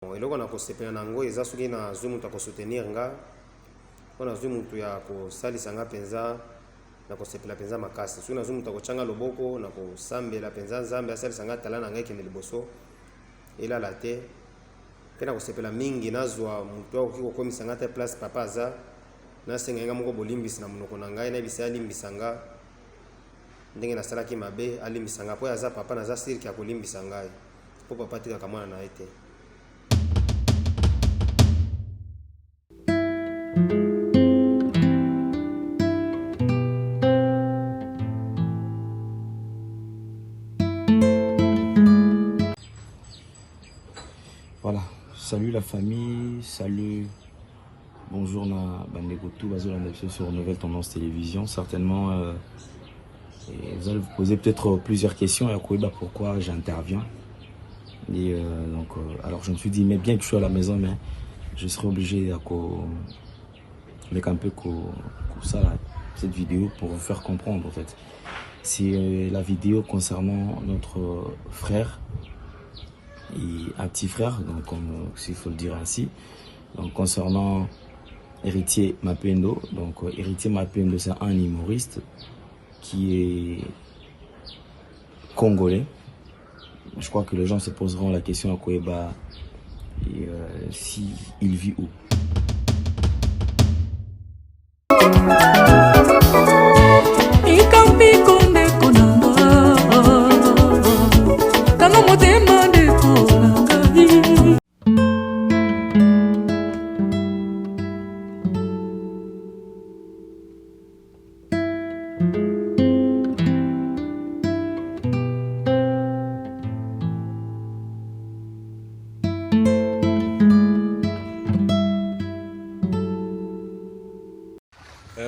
eloko na kosepela nango eza soki nazwi moto akosoutenir nga mpo nazwi moto ya kosalisa nga mpenza na kosepela mpenza makasi. Soki nazwi moto akotyanga loboko na kosambela mpenza nzambe asalisa nga tala na ngai ekende liboso elala te, mpe na kosepela mingi nazwa moto akoki kokomisa nga te place papa aza, nasenga nga moko bolimbisi na monoko na ngai nayebisa alimbisa nga ndenge nasalaki mabe, alimbisa nga mpo aza papa naza sirki ya kolimbisa ngai mpo papa atikaka mwana na ye te. Voilà, salut la famille, salut, bonjour na Bandegotou, Bazo sur Nouvelle Tendance Télévision. Certainement, vous allez vous poser peut-être plusieurs questions à Koueba, pourquoi j'interviens. Et alors je me suis dit, mais bien que je sois à la maison, mais je serai obligé avec un peu ça, là, cette vidéo pour vous faire comprendre en fait. C'est la vidéo concernant notre frère et un petit frère, donc comme s'il faut le dire ainsi, donc concernant Héritier Mapendo. Donc Héritier Mapendo, c'est un humoriste qui est congolais. Je crois que les gens se poseront la question à Koueba si il vit où.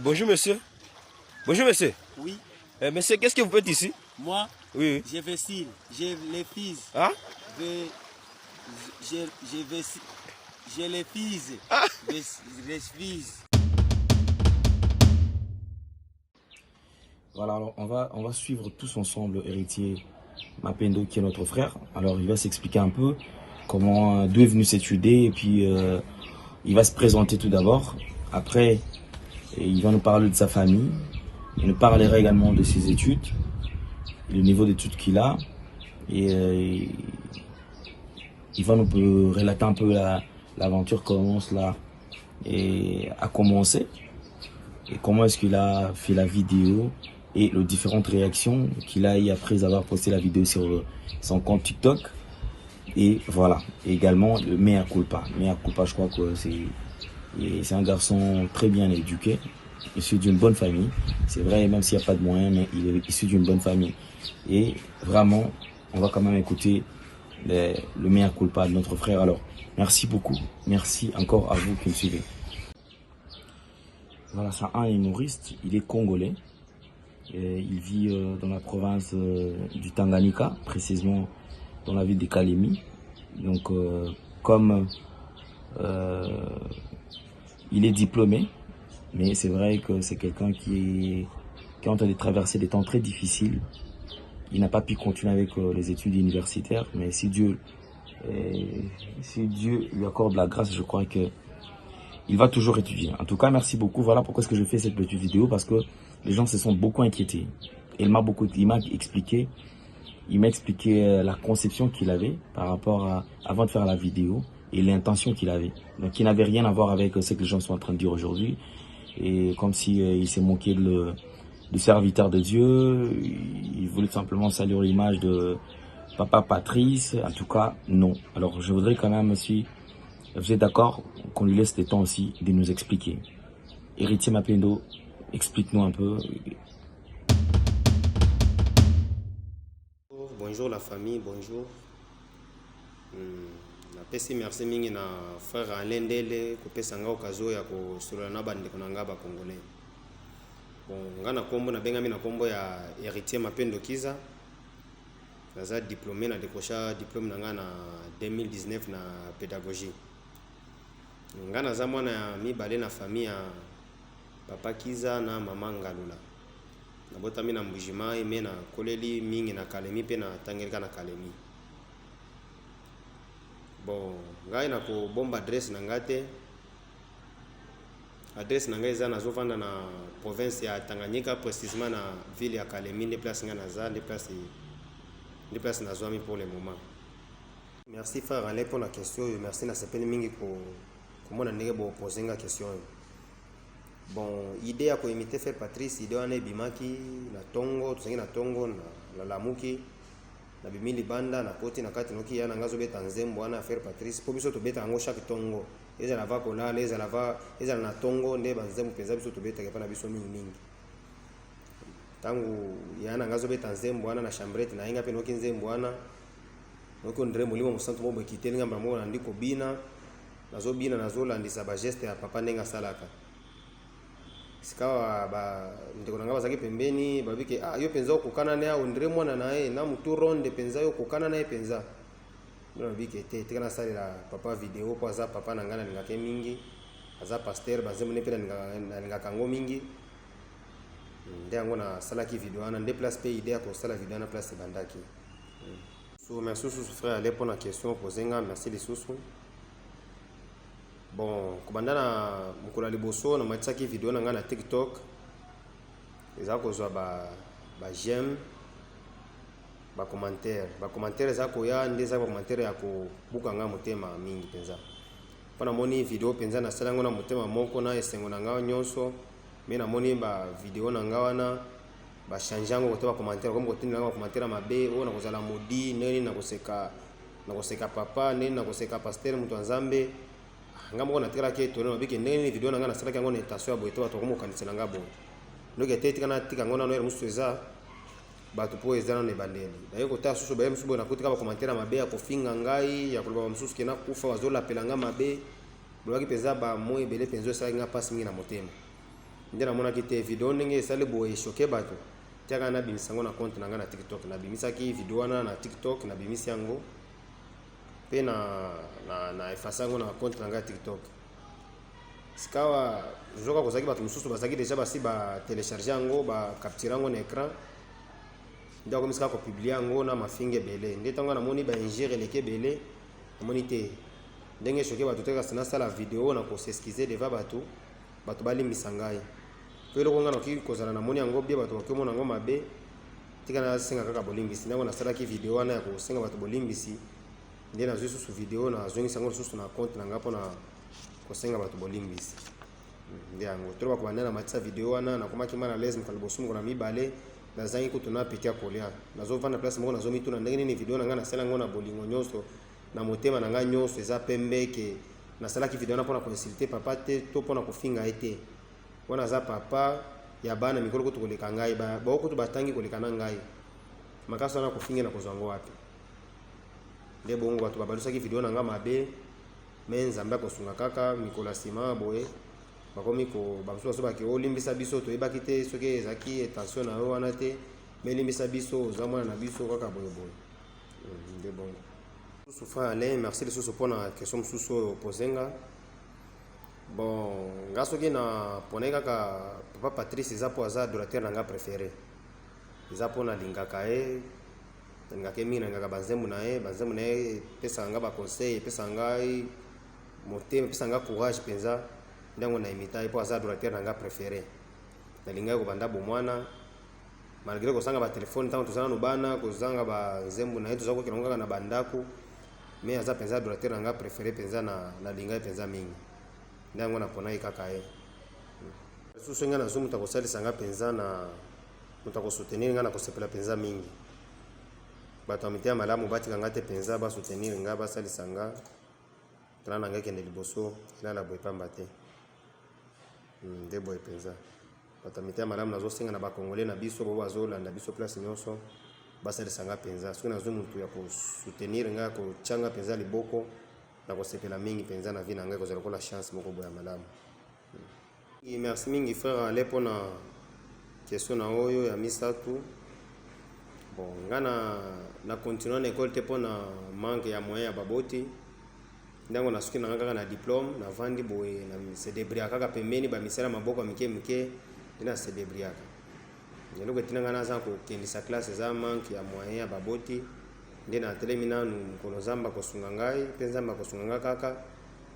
Bonjour monsieur. Bonjour monsieur. Oui. Monsieur, qu'est-ce que vous faites ici? Moi, oui. Je vacille, j'ai les fils. Ah? J'ai les fils. Ah? Les fils. Voilà, alors on va suivre tous ensemble Héritier Mapendo qui est notre frère. Alors il va s'expliquer un peu comment, d'où est venue cette idée, et puis il va se présenter tout d'abord. Après, il va nous parler de sa famille. Il nous parlera également de ses études, le niveau d'études qu'il a. Et il va nous relater un peu l'aventure commence là et a commencé. Et comment est-ce qu'il a fait la vidéo et les différentes réactions qu'il a eu après avoir posté la vidéo sur son compte TikTok. Et voilà, et également le mea culpa. Mea culpa, je crois que c'est un garçon très bien éduqué, issu d'une bonne famille. C'est vrai, même s'il n'y a pas de moyens, mais il est issu d'une bonne famille. Et vraiment, on va quand même écouter le mea culpa de notre frère. Alors, merci beaucoup. Merci encore à vous qui me suivez. Voilà, c'est un humoriste. Il est congolais. Il vit dans la province du Tanganyika, précisément dans la ville de Kalemi. Donc, comme il est diplômé, mais c'est vrai que c'est quelqu'un qui est en train de traverser des temps très difficiles. Il n'a pas pu continuer avec les études universitaires, mais si Dieu lui accorde la grâce, je crois que il va toujours étudier. En tout cas, merci beaucoup. Voilà pourquoi est-ce que je fais cette petite vidéo, parce que les gens se sont beaucoup inquiétés. Il m'a expliqué la conception qu'il avait par rapport avant de faire la vidéo et l'intention qu'il avait. Donc, il n'avait rien à voir avec ce que les gens sont en train de dire aujourd'hui. Et comme si il s'est moqué du serviteur de Dieu, il voulait simplement saluer l'image de Papa Patrice. En tout cas, non. Alors, je voudrais quand même, si vous êtes d'accord, qu'on lui laisse le temps aussi de nous expliquer. Héritier Mapendo, explique-nous un peu. Bonjour la famille, bonjour. Napesi merci mingi na frère Alain Ndele kopesa nga okazo ya kosolola na bandeko na nga ba congolais. Bon, nga na kombo na bengami na kombo ya Héritier Mapendo Kiza. Naza diplômé na décrocha diplôme na nga na 2019 na pédagogie. Nga naza mwana ya mibale na famille ya papa Kiza na mama Ngalula. Nabotami na mbujima ime na koleli mingi na Kalemi pe na tangelika na Kalemi. bon ngai na ko bomba adresse na ngate adresse na ngai eza nazovanda na province ya Tanganyika, précisément na ville ya Kalemi, nde place nga naza, nde place nazwami pour le moment. Merci frère Alain pour la question, merci na sepeli mingi komona ndenge boopose nga question. Bon, idée ya koimite frère Patrice, idée wana ebimaki na tongo, tozangi na tongo na lamuki na bimili banda na koti na kati noki ya na ngazo beta nzembo wana frère Patrice po biso tobeta yango chaque tongo. Ezala va kolala, ezala na tongo nde banzembo penza biso tobeta kepa na biso mingi. Tangu ya na ngazo beta nzembo wana na chambrette na inga pe noki nzembo wana noki ndre molimo musantu mo bekite ngamba mo na ndiko bina nazolandisa ba geste ya papa ndenga salaka. Sikawa ba ndeko nanga bazaki pembeni babike yo penza okukana na ondre mwana nae na mutu ronde penza yo kokana nae penza ndona bike te kana salela papa video po aza papa na ngana ngake mingi aza pasteur bazemu ne pela ngaka ngo mingi nde yango na salaki video ana nde place pe idée ko sala video na place bandaki. So merci frère Alain pour la question posée nga, merci les sous. Bon, kubanda na mukula liboso na matisaki video na nga na TikTok. Eza kozwa ba j'aime, ba commentaire eza koya ndeza ba commentaire ya kobuka nga motema mingi penza. Pana moni video penza na sala ngo na motema moko na esengo na nga nyonso, me na moni ba video na nga wana ba changer ngo kotoba commentaire comme kotina nga commentaire mabe o na kozala modi neni na koseka papa neni na koseka pasteur mutu nzambe. Ngamo na tikala ke tono biki ndenge video nanga na sala kango na taswa boito bato komo kanisela ngabo noke tete kana tika ngona no musu eza bato po ezana ne bandeli dayo kota susu ba musu bona kutika ba commentaire mabe ya kofinga ngai ya kuloba musu kena kufa wazola pelanga mabe bolaki peza ba moye bele penzo sala nga passe mingi na motema ndena mona kite video ndenge sale boye choquer bato tiaka na bimisango na compte nanga na TikTok na bimisaki video na TikTok na bimisi yango pe na efasa ngo na compte nanga TikTok. Sikawa joka kozaki bato mususu bazaki déjà basi ba télécharger yango ba capturer yango na écran ndako misika ko publier yango na mafinge belé ndetango na moni ba ingérer leke belé moni te ndenge choquer bato te kasana sala vidéo na ko s'excuser devant bato balimbisa ngai pe loko nga na ki kozala na moni yango bie bato ko mona ngo mabe tika na senga kaka bolimbisi ndako na sala ki vidéo wana ya ko senga bato bolimbisi nde na zusu su video na zongisa ngo susu na compte na ngapo na kosenga bato bolimbisi nde yango troba ko bandana matisa video wana na komaki mana les mkalibosu ngo na mibale na zangi kutuna pitia kolia nazo vanda place moko nazo mituna ndenge ni video na nga na sala ngo na bolingo nyonso na motema na nga nyonso eza pembe ke na sala ki video na pona consulter papa te to pona kofinga ete wana za papa ya bana mikolo ko koleka ngai ba ko to batangi koleka na ngai makaso na kofinga na kozwango wapi nde bongo bato babalusaki video na nga mabe me nzambe akosunga kaka mikolo nsima boye bakomi ko bamosusu baso bake olimbisa biso toyebaki te soki ezalaki attention na yo wana te me limbisa biso oza mwana na biso kaka boyeboye nde bongo susu frère Alain merci lisusu mpona question mosusu oyo opozenga. Bon nga soki na pone kaka papa Patrice eza mpo aza adorateur na nga préféré eza mpo nalingaka ye ngake mingi ngaka banzembo na ye pesa nga ba conseil pesa ngai motema pesa nga courage penza ndango na imita po aza adorateur nga préféré nalinga ko banda bomwana malgré ko sanga ba telefone tango tozana no bana ko zanga ba nzembo na ye tozako kilonga na bandako mais aza penza adorateur nga préféré penza na linga penza mingi ndango na pona ikaka ye susu nga na zumu ta ko salisa nga penza na mutako soutenir nga na ko sepela penza mingi bato amitia malamu batika nga te penza ba soutenir nga basalisa nga tala na nga kende liboso ilala boye pamba te nde boye penza bato amitia malamu nazosenga na bakongole na biso bo bazolanda biso place nyonso basalisa nga penza soki nazwi mutu ya kosoutenir nga kotyanga penza liboko na kosepela mingi penza na vi na ngai kozala kola chance moko boya malamu. Merci mingi frère Ale mpona question na oyo ya misatu. Bon nga na continue na école te mpona manque ya moyen ya baboti ndango nasuki na nga kaka na diplôme na vandi boye na se débrouiller kaka pembeni bamisala maboko mike ina se débrouiller eloko etina nga naza kokendisa classe eza manque ya moyen ya baboti nde na telemi nanu mokolo nzambe akosunga ngai mpe nzambe akosunga ngai kaka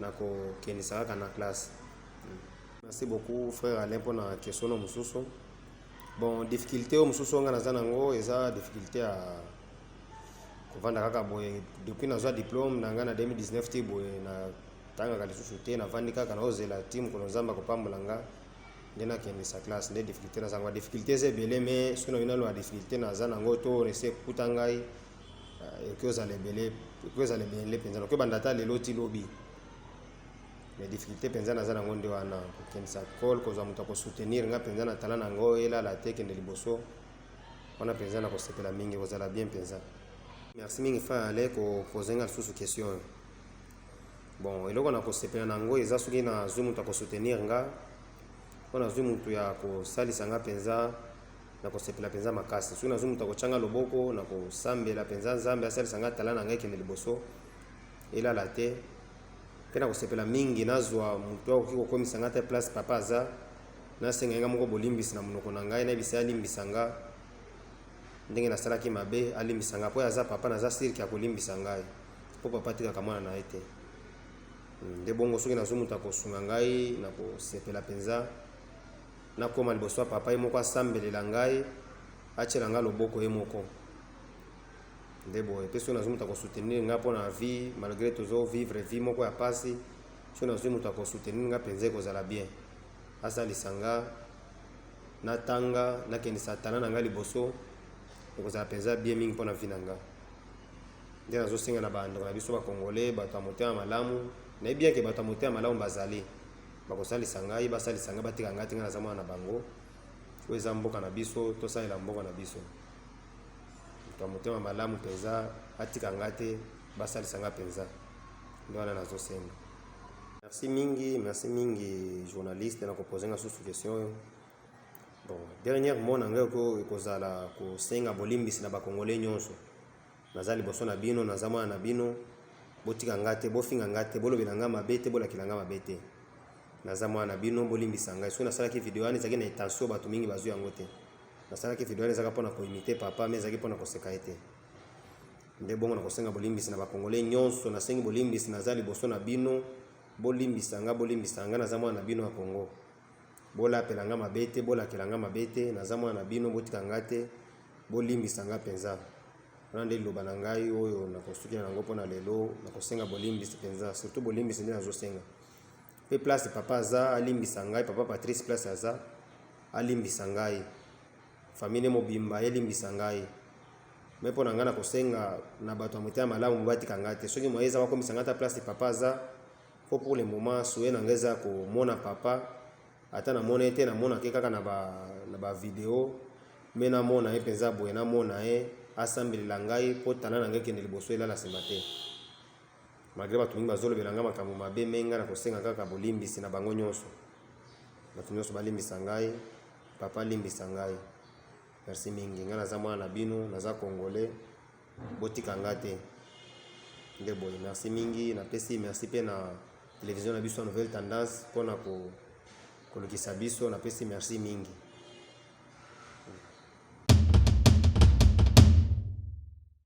na kokendisa kaka na classe. Merci beaucoup frère Alain pour la question no mosusu. Bon, difficulté au mosusu nga naza nango eza difficulté à kovanda kaka boye depuis nazwa diplôme na nga na 2019 ti boye na tangaka lisusu te navandi kaka naozela ti mokolo nzambe akopambola nga nde nakendisa classe nde difficulté naza nango. Difficulté eza ebele mais soki nayoki naloba difficulté naza nango to ese ekuta ngai ekoki ozala ebele mpenza noki ebanda ata lelo ti lobi. Mais difficulté mpenza naza nango nde wana kokendisa ekole kozwa moto akosoutenir nga mpenza na tala nango elala te kende liboso wana mpenza na kosepela mingi kozala bien mpenza. Merci mingi frère Ale kopose nga lisusu question. Bon, eloko na kosepela nango eza soki nazwi moto akosoutenir nga mpo nazwi moto ya kosalisa nga mpenza na kosepela mpenza makasi. Soki nazwi moto akotyanga loboko na kosambela mpenza nzambe asalisa nga tala na ngai kende liboso elala te mpe na kosepela mingi nazwa moto akoki kokomisa nga te place papa aza nasenga nga moko bolimbisi na monoko na ngai nayebisa alimbisa nga ndenge nasalaki mabe alimbisa nga mpo aza papa naza sirki akolimbisa ngai mpo papa atikaka mwana na ye te. Nde bongo soki nazwi moto akosunga ngai na kosepela mpenza nakoma liboso ya papa ye moko asambelela ngai atyela nga loboko ye moko. Nde boye mpe soki nazwi moto akosoutenir nga mpo na vie malgré tozovivre vie moko ya pasi soki nazwi moto akosoutenir nga mpenza ekozala bien asalisa nga natanga nakendisa tala na nga liboso ekozala mpenza bien mingi mpo na vie na nga. Nde nazosenga na bandeko na biso bakongolais bato ya motema malamu nayebi yake bato ya motema malamu bazali bakosalisa ngai basalisa ngai batika ngai te ngai naza mwana na bango oyo eza mboka na biso tosalela mboka na biso. Moto ya motema malamu mpenza atika ngai te basalisa ngai mpenza nde wana nazosenga. Merci mingi journaliste na kopose nga susu question oyo. Bon, dernière mot na ngai ekozala kosenga bolimbisi na bakongolais nyonso naza liboso na bino naza mwana na bino botika ngai te bofinga ngai te bolobela ngai mabe te bolakela ngai mabe te naza mwana na bino bolimbisa ngai. Soki nasalaki video wana ezalaki na intention bato mingi bazwi yango te nasalaki video wana ezalaka mpona koimite papa mais ezalaki mpona koseka ye te. Nde bongo na kosenga bolimbisi na bakongolais nyonso nasengi bolimbisi naza liboso na bino bolimbisa ngai naza mwana na bino ya Congo bolapela ngai mabe te bolakela ngai mabe te naza mwana na bino botika ngai te bolimbisa ngai mpenza. Wana nde liloba na ngai oyo nakosukila nango mpona lelo nakosenga bolimbisi mpenza surtout bolimbisi nde nazosenga mpe place papa aza alimbisa ngai papa Patrice place aza alimbisa ngai famille mobimba elimbisa ngai me mpo na ngai nakosenga na bato ya motema malamu batika ngai te soki moye eza bakomisa ngai ta place papa aza mpo pour le moment souye na ngai eza komona papa ata namona ye te namonake kaka na bavideo me namona ye mpenza boye namona ye asambelela ngai mpo tala na ngai kende liboso elala nsima te malgré bato mingi bazolobela ngai makambo mabe me ngai nakosenga kaka bolimbisi na bango nyonso bato nyonso balimbisa ngai papa alimbisa ngai. Merci mingi ngai naza mwana na bino naza congolais botika ngai te nde boye. Merci mingi napesi merci mpe na télévision na biso ya Nouvelle Tendance mpona kolukisa biso napesi merci mingi.